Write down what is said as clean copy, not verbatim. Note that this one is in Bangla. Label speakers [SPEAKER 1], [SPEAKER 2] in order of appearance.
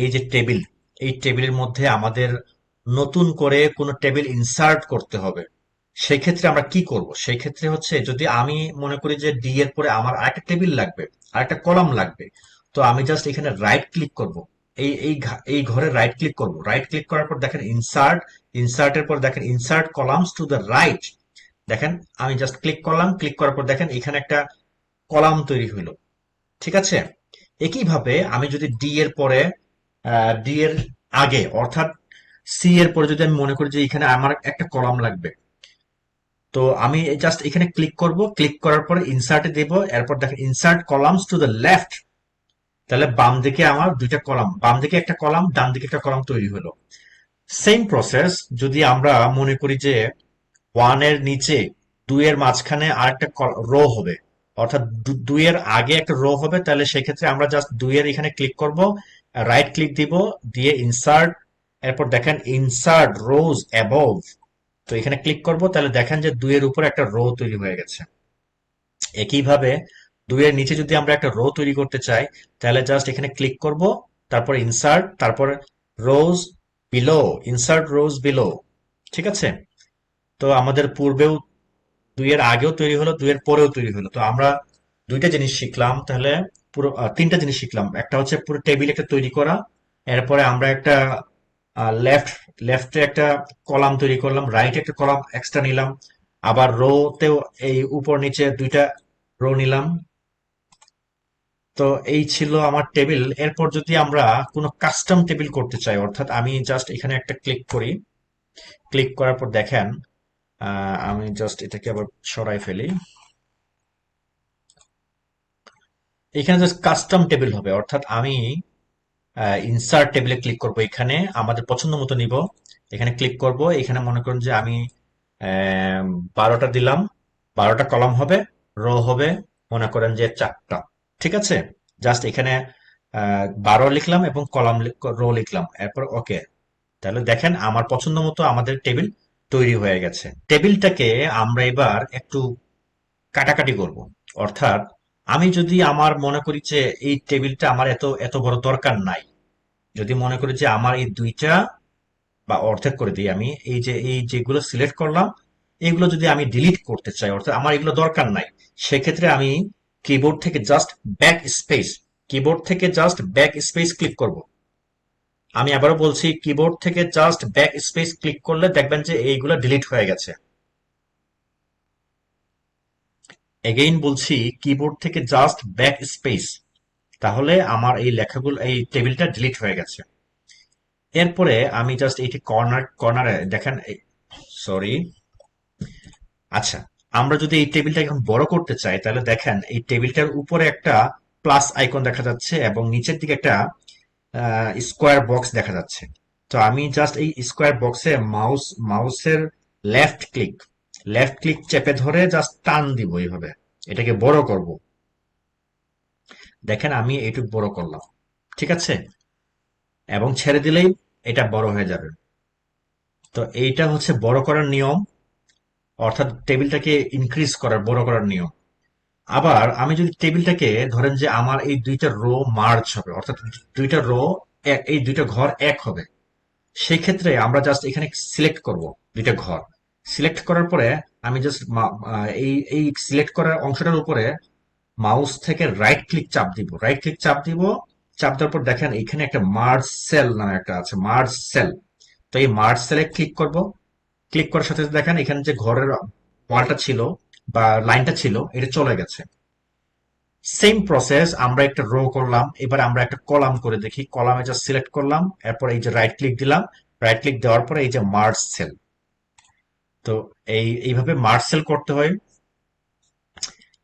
[SPEAKER 1] এই যে টেবিল, এই টেবিলের মধ্যে আমাদের নতুন করে কোনো টেবিল ইনসার্ট করতে হবে। সেই ক্ষেত্রে আমরা কি করব? সেই ক্ষেত্রে হচ্ছে, যদি আমি মনে করি যে ডি এর পরে আমার আরেকটা টেবিল লাগবে, আরেকটা কলাম লাগবে, তো আমি জাস্ট এখানে রাইট ক্লিক করব। এই ঘরে রাইট ক্লিক করব। রাইট ক্লিক করার পর দেখেন ইনসার্ট, ইনসার্টের পর দেখেন insert columns to the right. দেখেন আমি জাস্ট ক্লিক করলাম, ক্লিক করার পর দেখেন এখানে একটা কলাম তৈরি হলো। ঠিক আছে? একইভাবে আমি যদি ডি এর পরে, ডি এর আগে অর্থাৎ সি এর পরে যদি আমি মনে করি যে এখানে আমার একটা কলাম লাগবে, তো আমি জাস্ট এখানে ক্লিক করব। ক্লিক করার পরে ইনসার্টে দেব, এরপর দেখেন insert columns to the left. তাহলে বাম দিকে আমার দুইটা কলাম, বাম দিকে একটা কলাম, ডান দিকে একটা কলাম তৈরি হলো। সেম প্রসেস যদি আমরা মনে করি যে ওয়ান এর নিচে, দুই এর মাঝখানে আরেকটা রো হবে, অর্থাৎ দুই এর আগে একটা রো হবে, তাহলে সেক্ষেত্রে আমরা জাস্ট দুই এর এখানে ক্লিক করব, রাইট ক্লিক দিব, দিয়ে ইনসার্ট, এরপর দেখেন ইনসার্ট রোজ অ্যাবভ। তো এখানে ক্লিক করব, তাহলে দেখেন যে দুইয়ের উপর একটা রো তৈরি হয়ে গেছে। একইভাবে দুইয়ের নিচে যদি আমরা একটা রো তৈরি করতে চাই, তাহলে জাস্ট এখানে ক্লিক করব, তারপর ইনসার্ট, তারপর রোজ বিলো, ইনসার্ট রোজ বিলো। ঠিক আছে? তো আমাদের পূর্বেও দুইয়ের আগেও তৈরি হলো, দুইয়ের পরেও তৈরি হলো। তো আমরা দুইটা জিনিস শিখলাম, তাহলে পুরো তিনটা জিনিস শিখলাম। একটা হচ্ছে পুরো টেবিল একটা তৈরি করা, এরপরে আমরা একটা লেফট লেফটে একটা কলাম তৈরি করলাম, রাইটে একটা কলাম এক্সট্রা নিলাম, আবার রো তেও এই উপর নিচে দুইটা রো নিলাম। তো এই ছিল আমার টেবিল। এরপর যদি আমরা কোনো কাস্টম টেবিল করতে চাই, অর্থাৎ আমি জাস্ট এখানে একটা ক্লিক করি, ক্লিক করার পর দেখেন, আমি জাস্ট এটাকে আবার সরাই ফেলি। এখানে জাস্ট কাস্টম টেবিল হবে, অর্থাৎ আমি ইনসার্ট টেবিলে ক্লিক করব, এখানে আমাদের পছন্দ মতো নিব, এখানে ক্লিক করব, এখানে মনে করুন যে আমি 12টা দিলাম, 12টা কলাম হবে, রো হবে মনে করেন যে 4টা। ঠিক আছে? জাস্ট এখানে 12 লিখলাম এবং কলাম রো লিখলাম, এরপর ওকে। তাহলে দেখেন আমার পছন্দ মতো আমাদের টেবিল তৈরি হয়ে গেছে। টেবিলটাকে আমরা এবার একটু কাটাকাটি করব। অর্থাৎ আমি যদি আমার মনে করি যে এই টেবিলটা আমার এত এত বড় দরকার নাই, যদি মনে করি যে আমার এই দুইটা বা অর্ধেক করে দিই, আমি এই যেগুলো সিলেক্ট করলাম, এগুলো যদি আমি ডিলিট করতে চাই, অর্থাৎ আমার এগুলো দরকার নাই, সেক্ষেত্রে আমি কিবোর্ড থেকে জাস্ট ব্যাক স্পেস, কিবোর্ড থেকে জাস্ট ব্যাক স্পেস ক্লিক করব। আমি আবারও বলছি, কিবোর্ড থেকে জাস্ট ব্যাক স্পেস ক্লিক করলে দেখবেন যে এইগুলো ডিলিট হয়ে গেছে। এগেইন বলছি, কিবোর্ড থেকে জাস্ট ব্যাক স্পেস, তাহলে আমার এই লেখাগুলো, এই টেবিলটা ডিলিট হয়ে গেছে। এরপরে আমি জাস্ট এইটি কর্নারে দেখেন, সরি, আচ্ছা, আমরা যদি এই টেবিলটা এখন বড় করতে চাই, তাহলে দেখেন এই টেবিলটার উপরে একটা প্লাস আইকন দেখা যাচ্ছে এবং নিচের দিকে একটা স্কোয়ার বক্স দেখা যাচ্ছে। তো আমি জাস্ট এই স্কোয়ার বক্সে মাউসের লেফট ক্লিক লেফট ক্লিক চেপে ধরে জাস্ট টান দিব এইভাবে, এটাকে বড় করব। দেখেন আমি এইটুকু বড় করলাম। ঠিক আছে? এবং ছেড়ে দিলেই এটা বড় হয়ে যাবে। তো এইটা হচ্ছে বড় করার নিয়ম, অর্থাৎ টেবিলটাকে ইনক্রিজ করার, বড় করার নিয়ম। আবার আমি যদি টেবিলটাকে ধরেন যে আমার এই দুইটা রো মার্জ হবে, অর্থাৎ দুইটা রো, এই দুইটা ঘর এক হবে, সেই ক্ষেত্রে আমরা জাস্ট এখানে সিলেক্ট করব দুইটা ঘর। সিলেক্ট করার পরে আমি জাস্ট এই এই সিলেক্ট করার অংশটার উপরে মাউস থেকে রাইট ক্লিক চাপ দিব, রাইট ক্লিক চাপ দিব, চাপ দেওয়ার পর দেখেন এখানে একটা মার্জ সেল নামে একটা আছে, মার্জ সেল। তো এই মার্জ সেলে ক্লিক করব। ক্লিক করার সাথে সাথে দেখেন এখানে যে ঘরের ওয়ালটা ছিল বা লাইনটা ছিল, এটা চলে গেছে। সেম প্রসেস, আমরা একটা রো করলাম, এবার আমরা একটা কলাম করে দেখি। কলামে জাস্ট সিলেক্ট করলাম, এরপর এই যে রাইট ক্লিক দিলাম, রাইট ক্লিক দেওয়ার পরে এই যে মার্জ সেল। তো এইভাবে মার্জ সেল করতে হয়।